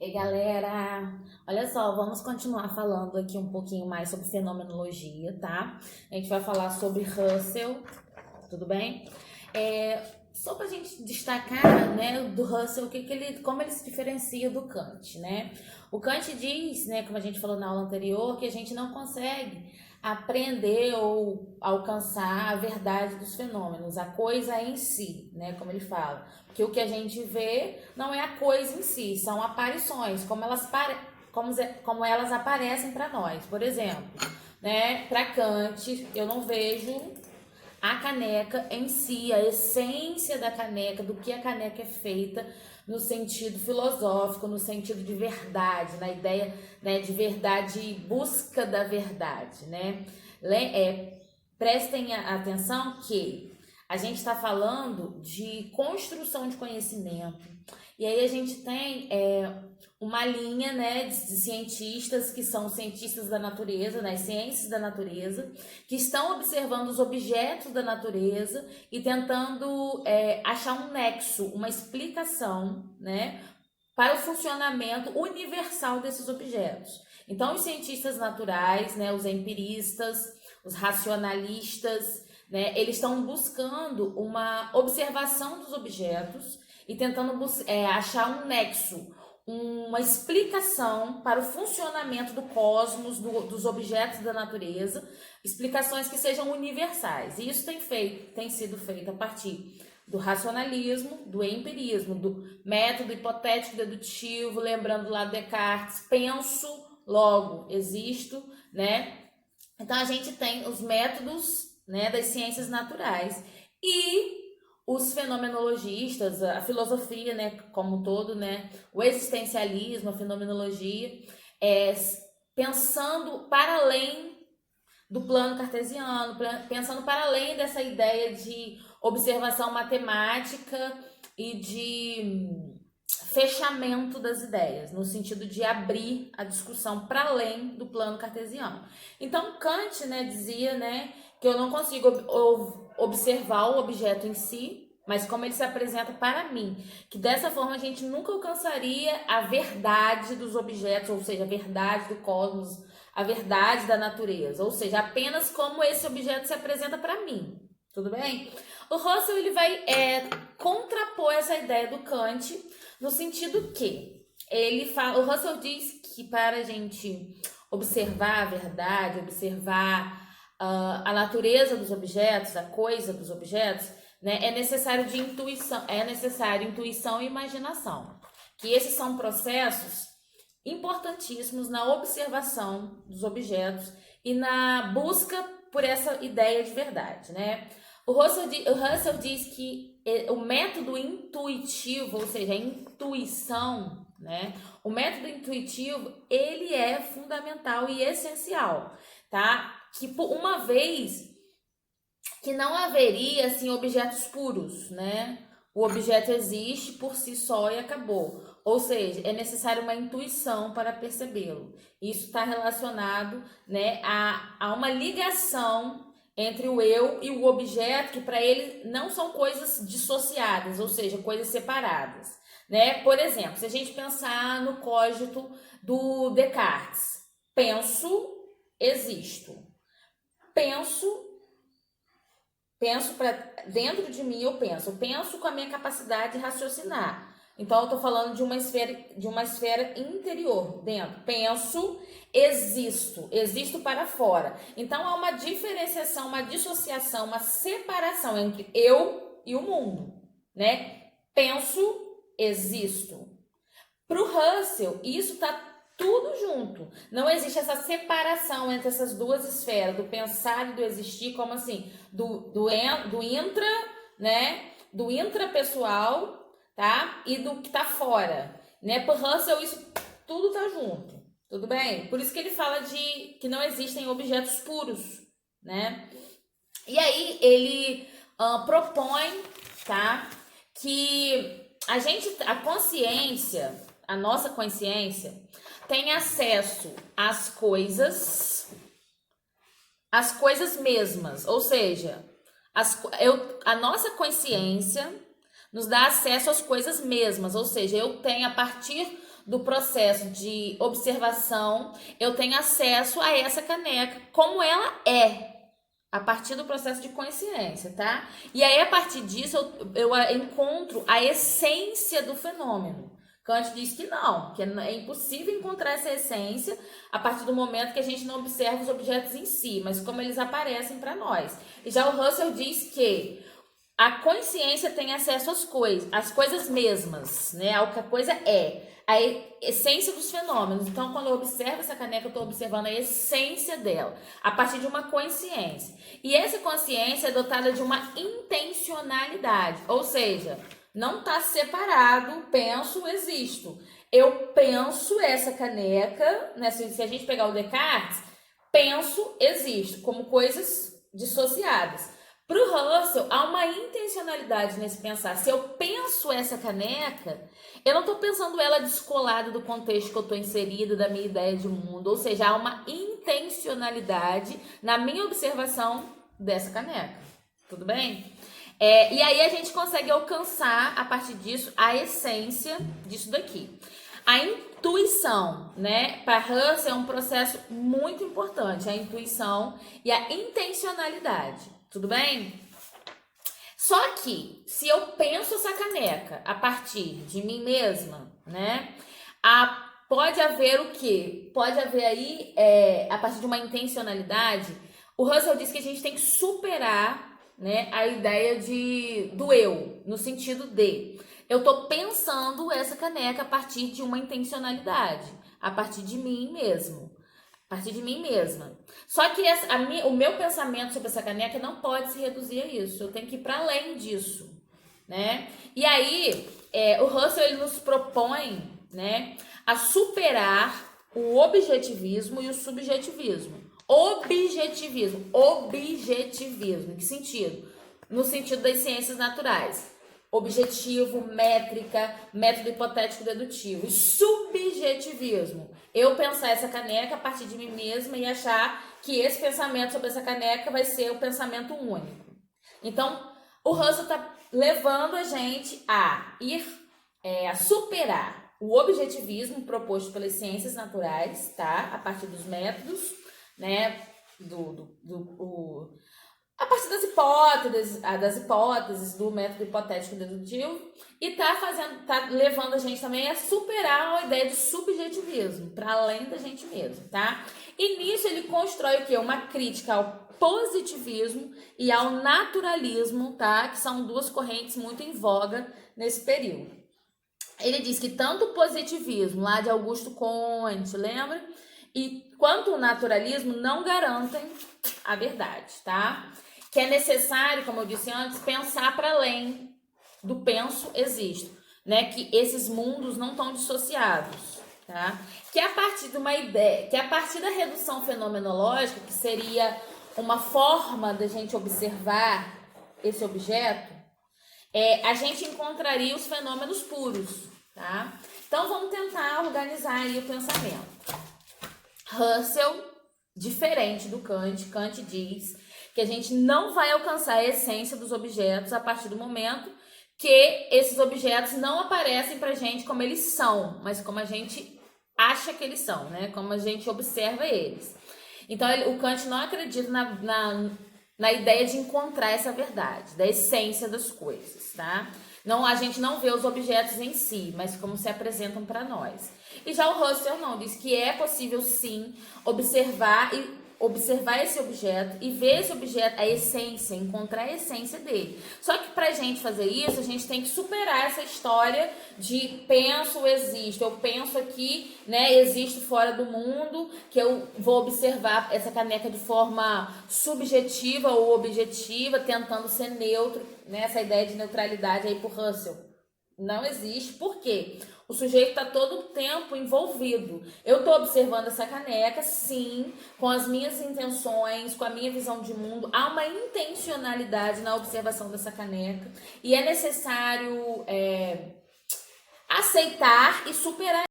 Ei, galera! Olha só, vamos continuar falando aqui um pouquinho mais sobre fenomenologia, tá? A gente vai falar sobre Russell, tudo bem? Só para a gente destacar, né, do Russell, como ele se diferencia do Kant, né? O Kant diz, né, como a gente falou na aula anterior, que a gente não consegue aprender ou alcançar a verdade dos fenômenos, a coisa em si, né, como ele fala. Porque o que a gente vê não é a coisa em si, são aparições, como elas aparecem para nós. Por exemplo, né, para Kant, eu não vejo a caneca em si, a essência da caneca, do que a caneca é feita no sentido filosófico, no sentido de verdade, na ideia, né, de verdade, busca da verdade, né? Prestem atenção que a gente está falando de construção de conhecimento, e aí a gente tem uma linha, né, de cientistas que são cientistas da natureza, né, ciências da natureza, que estão observando os objetos da natureza e tentando achar um nexo, uma explicação, né, para o funcionamento universal desses objetos. Então, os cientistas naturais, né, os empiristas, os racionalistas, né, eles estão buscando uma observação dos objetos e tentando achar um nexo, uma explicação para o funcionamento do cosmos, dos objetos da natureza, explicações que sejam universais. E isso tem sido feito a partir do racionalismo, do empirismo, do método hipotético dedutivo, lembrando lá do Descartes, penso, logo existo, né? Então a gente tem os métodos, né, das ciências naturais e os fenomenologistas, a filosofia, né, como um todo, né, o existencialismo, a fenomenologia, é, pensando para além do plano cartesiano, pensando para além dessa ideia de observação matemática e de fechamento das ideias, no sentido de abrir a discussão para além do plano cartesiano. Então Kant, né, dizia, né, que eu não consigo observar o objeto em si, mas como ele se apresenta para mim, que dessa forma a gente nunca alcançaria a verdade dos objetos, ou seja, a verdade do cosmos, a verdade da natureza, ou seja, apenas como esse objeto se apresenta para mim. Tudo bem? O Russell ele vai contrapor essa ideia do Kant no sentido que o Russell diz que para a gente observar a verdade, observar a natureza dos objetos, a coisa dos objetos, né, é necessário intuição e imaginação. Que esses são processos importantíssimos na observação dos objetos e na busca por essa ideia de verdade, né? O Russell diz que o método intuitivo, ou seja, a intuição, né? O método intuitivo, ele é fundamental e essencial, tá? Que por uma vez que não haveria, assim, objetos puros, né? O objeto existe por si só e acabou. Ou seja, é necessário uma intuição para percebê-lo. Isso está relacionado, né, a uma ligação entre o eu e o objeto, que para ele não são coisas dissociadas, ou seja, coisas separadas. Né? Por exemplo, se a gente pensar no cogito do Descartes, penso, existo. Penso para dentro de mim, eu penso com a minha capacidade de raciocinar. Então eu estou falando de uma esfera interior, dentro. Penso, existo para fora. Então há uma diferenciação, uma dissociação, uma separação entre eu e o mundo, né? Penso, existo. Para o Russell, isso está tudo junto. Não existe essa separação entre essas duas esferas, do pensar e do existir, como assim, do intra, né? Do intrapessoal, tá? E do que tá fora, né? Para Russell, isso tudo tá junto. Tudo bem? Por isso que ele fala de que não existem objetos puros, né? E aí ele propõe, tá? Que a consciência, a nossa consciência, tem acesso às coisas mesmas, ou seja, a nossa consciência nos dá acesso às coisas mesmas, ou seja, eu tenho a partir do processo de observação, eu tenho acesso a essa caneca como ela é, a partir do processo de consciência, tá? E aí, a partir disso, eu encontro a essência do fenômeno. Kant diz que não, que é impossível encontrar essa essência a partir do momento que a gente não observa os objetos em si, mas como eles aparecem para nós. E já o Russell diz que a consciência tem acesso às coisas mesmas, né? Ao que a coisa é, a essência dos fenômenos. Então, quando eu observo essa caneca, eu estou observando a essência dela, a partir de uma consciência. E essa consciência é dotada de uma intencionalidade, ou seja, não está separado, penso, existo. Eu penso essa caneca, né? Se a gente pegar o Descartes, penso, existo, como coisas dissociadas. Para o Russell, há uma intencionalidade nesse pensar. Se eu penso essa caneca, eu não estou pensando ela descolada do contexto que eu estou inserida, da minha ideia de mundo. Ou seja, há uma intencionalidade na minha observação dessa caneca. Tudo bem? E aí a gente consegue alcançar, a partir disso, a essência disso daqui. A intuição, né? Para Russell é um processo muito importante, a intuição e a intencionalidade. Tudo bem? Só que, se eu penso essa caneca a partir de mim mesma, né? Pode haver o quê? Pode haver aí, a partir de uma intencionalidade, o Russell diz que a gente tem que superar, né, a ideia do eu, no sentido de eu estou pensando essa caneca a partir de uma intencionalidade, a partir de mim mesmo, a partir de mim mesma. Só que o meu pensamento sobre essa caneca não pode se reduzir a isso, eu tenho que ir para além disso, né? E aí, o Russell ele nos propõe, né, a superar o objetivismo e o subjetivismo. Objetivismo, em que sentido? No sentido das ciências naturais. Objetivo, métrica, método hipotético dedutivo. E subjetivismo, eu pensar essa caneca a partir de mim mesma e achar que esse pensamento sobre essa caneca vai ser o pensamento único. Então, o Russell está levando a gente a ir, a superar o objetivismo proposto pelas ciências naturais, tá? A partir dos métodos, né, a partir das hipóteses do método hipotético dedutivo, e tá levando a gente também a superar a ideia de subjetivismo, para além da gente mesmo, tá? E nisso ele constrói o quê? Uma crítica ao positivismo e ao naturalismo, tá? Que são duas correntes muito em voga nesse período. Ele diz que tanto o positivismo, lá de Augusto Comte, lembra? Quanto o naturalismo não garantem a verdade, tá? Que é necessário, como eu disse antes, pensar para além do penso existo, né? Que esses mundos não estão dissociados, tá? Que é a partir de uma ideia, que é a partir da redução fenomenológica, que seria uma forma da gente observar esse objeto, a gente encontraria os fenômenos puros, tá? Então vamos tentar organizar aí o pensamento. Russell, diferente do Kant, Kant diz que a gente não vai alcançar a essência dos objetos a partir do momento que esses objetos não aparecem pra gente como eles são, mas como a gente acha que eles são, né? Como a gente observa eles. Então, o Kant não acredita na ideia de encontrar essa verdade, da essência das coisas, tá? Não, a gente não vê os objetos em si, mas como se apresentam para nós. E já o Russell não, diz que é possível sim observar esse objeto e ver esse objeto, a essência, encontrar a essência dele. Só que pra gente fazer isso, a gente tem que superar essa história de penso, existo. Eu penso aqui, né, existo fora do mundo, que eu vou observar essa caneca de forma subjetiva ou objetiva, tentando ser neutro, né, essa ideia de neutralidade aí pro Russell. Não existe. Por quê? O sujeito está todo o tempo envolvido. Eu estou observando essa caneca, sim, com as minhas intenções, com a minha visão de mundo. Há uma intencionalidade na observação dessa caneca. E é necessário aceitar e superar